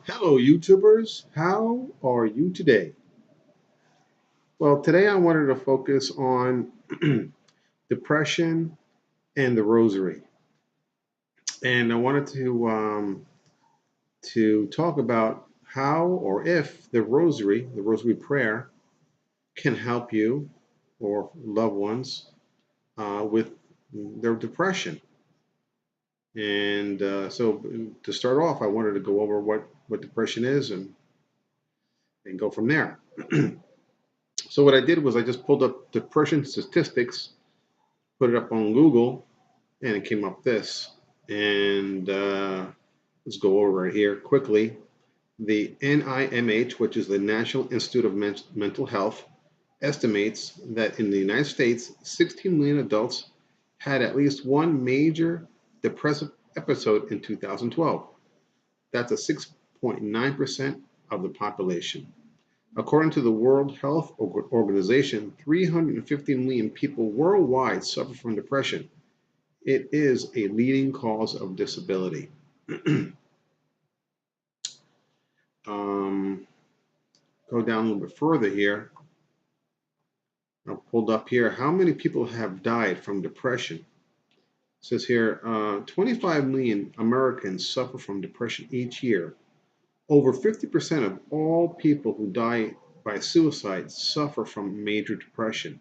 Hello, YouTubers. How are you today? Well, today I wanted to focus on depression and the Rosary, and I wanted to talk about how or if the Rosary prayer, can help you or loved ones with their depression. And so, to start off, I wanted to go over what depression is and go from there. So what I did was I just pulled up depression statistics, put it up on Google, and it came up this. And let's go over it here quickly. The NIMH, which is the National Institute of Mental Health, estimates that in the United States, 16 million adults had at least one major depressive episode in 2012. That's a 6.9% of the population. According to the World Health Organization, 350 million people worldwide suffer from depression. It is a leading cause of disability. um, Go down a little bit further here. I pulled up here how many people have died from depression. It says here 25 million Americans suffer from depression each year. Over 50% of all people who die by suicide suffer from major depression.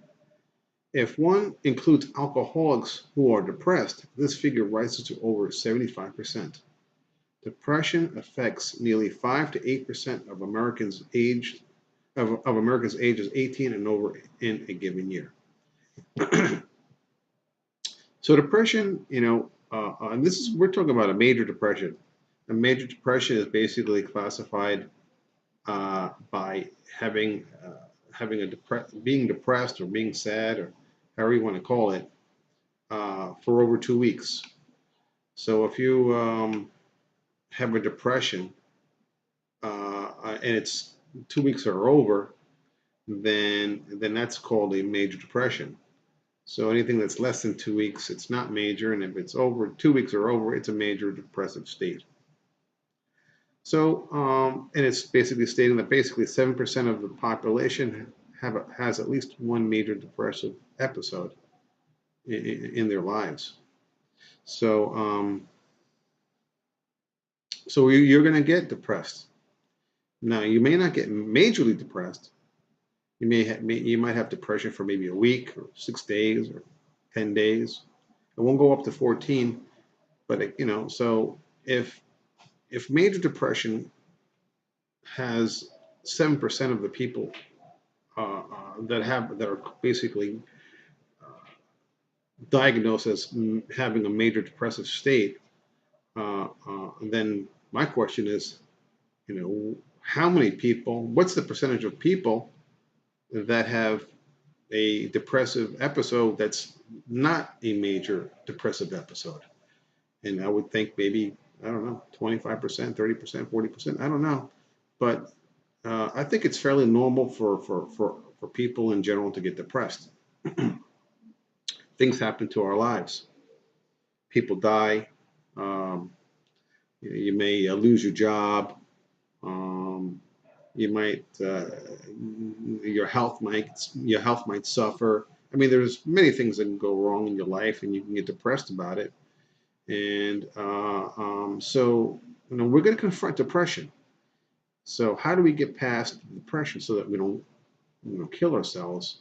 If one includes alcoholics who are depressed, this figure rises to over 75%. Depression affects nearly 5 to 8% of Americans ages 18 and over in a given year. So depression, and this is we're talking about a major depression. A major depression is basically classified by being depressed or being sad or however you want to call it for over 2 weeks. So if you have a depression and it's 2 weeks are over, then that's called a major depression. So anything that's less than 2 weeks, it's not major, and if it's over 2 weeks or over, it's a major depressive state. So, and it's basically stating that basically 7% of the population has at least one major depressive episode in their lives. So, so you're going to get depressed. Now, you may not get majorly depressed. You might have depression for maybe a week or 6 days or 10 days. It won't go up to 14, but so if major depression has 7% of the people that are basically diagnosed as having a major depressive state, then my question is, how many people? What's the percentage of people that have a depressive episode that's not a major depressive episode? And I would think maybe, I don't know, 25%, 30%, 40%. I don't know, but I think it's fairly normal for people in general to get depressed. Things happen to our lives. People die. Um, you may lose your job. You might your health might suffer. I mean, there's many things that can go wrong in your life, and you can get depressed about it. And so we're going to confront depression. So how do we get past depression so that we don't kill ourselves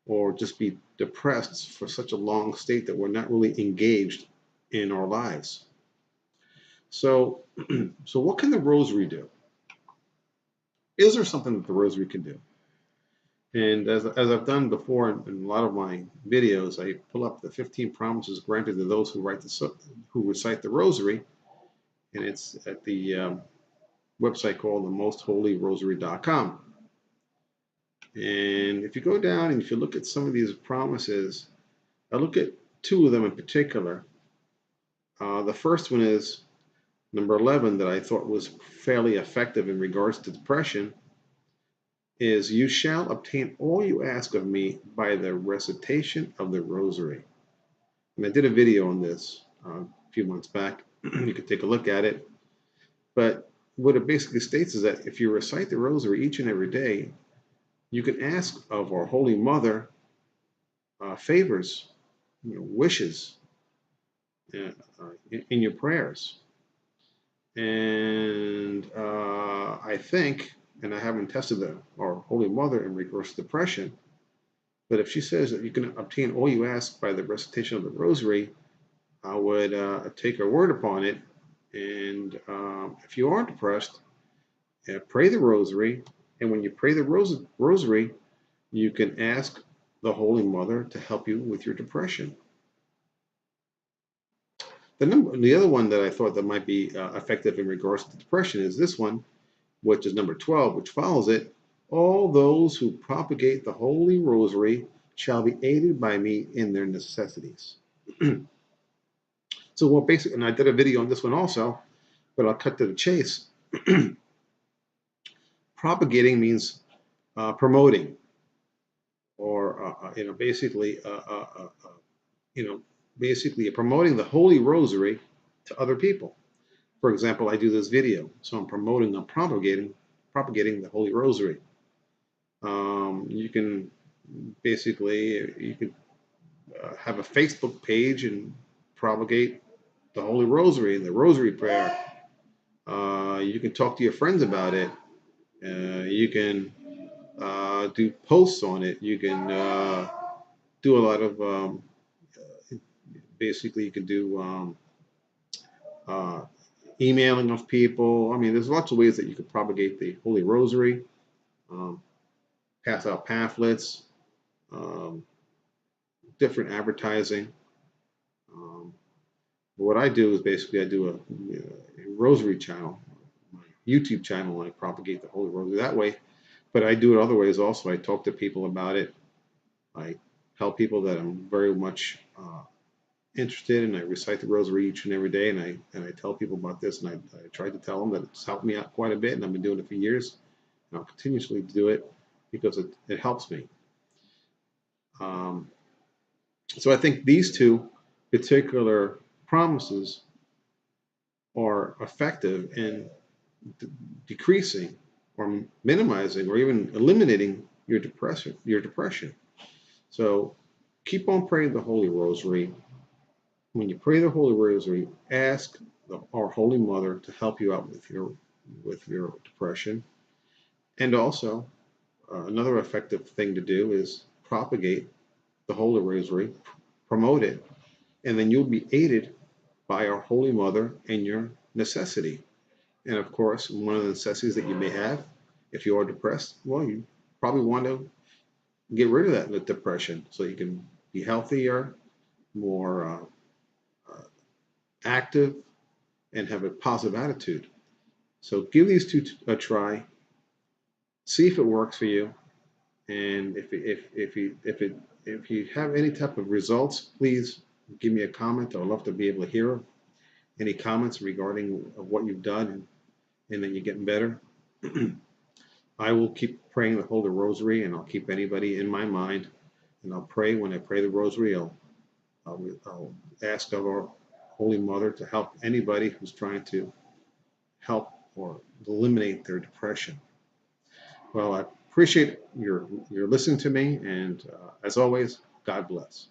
or just be depressed for such a long state that we're not really engaged in our lives? So, so what can the Rosary do? Is there something that the Rosary can do? And as I've done before in a lot of my videos, I pull up the 15 promises granted to those who recite the Rosary, and it's at the website called themostholyrosary.com. And if you go down and if you look at some of these promises, I look at two of them in particular. The first one is number 11 that I thought was fairly effective in regards to depression is, you shall obtain all you ask of me by the recitation of the Rosary. And I did a video on this a few months back. You could take a look at it. But what it basically states is that if you recite the Rosary each and every day, you can ask of our Holy Mother favors, wishes in your prayers. And I think, and I haven't tested our Holy Mother in regards to depression, but if she says that you can obtain all you ask by the recitation of the Rosary, I would take her word upon it. And if you are depressed, pray the Rosary. And when you pray the Rosary, you can ask the Holy Mother to help you with your depression. The other one that I thought that might be effective in regards to depression is this one, which is number 12, which follows it. All those who propagate the Holy Rosary shall be aided by me in their necessities. So, well, basically, and I did a video on this one also, but I'll cut to the chase. Propagating means promoting, or basically, basically promoting the Holy Rosary to other people. For example, I do this video, so I'm propagating the Holy Rosary. You can have a Facebook page and propagate the Holy Rosary and the Rosary prayer. You can talk to your friends about it. You can do posts on it. You can do a lot of basically you can do emailing of people. I mean, there's lots of ways that you could propagate the Holy Rosary, pass out pamphlets, um, different advertising. What I do is basically I do a Rosary channel, my YouTube channel, and I propagate the Holy Rosary that way. But I do it other ways also. I talk to people about it. I tell people that I'm very much interested, and I recite the Rosary each and every day, and I tell people about this, and I try to tell them that it's helped me out quite a bit, and I've been doing it for years, and I'll continuously do it because it helps me. So I think these two particular promises are effective in decreasing or minimizing or even eliminating your depression. So keep on praying the Holy Rosary. When you pray the Holy Rosary, ask our Holy Mother to help you out with your depression. And also, another effective thing to do is propagate the Holy Rosary, promote it, and then you'll be aided by our Holy Mother in your necessity. And of course, one of the necessities that you may have, if you are depressed, well, you probably want to get rid of that depression so you can be healthier, more active, and have a positive attitude. So give these two a try, see if it works for you, and if you have any type of results, please give me a comment. I would love to be able to hear any comments regarding what you've done and that you're getting better. I will keep praying the Holy Rosary, and I'll keep anybody in my mind, and I'll pray. When I pray the Rosary, I'll ask of our Holy Mother to help anybody who's trying to help or eliminate their depression. Well, I appreciate your listening to me, and as always, God bless.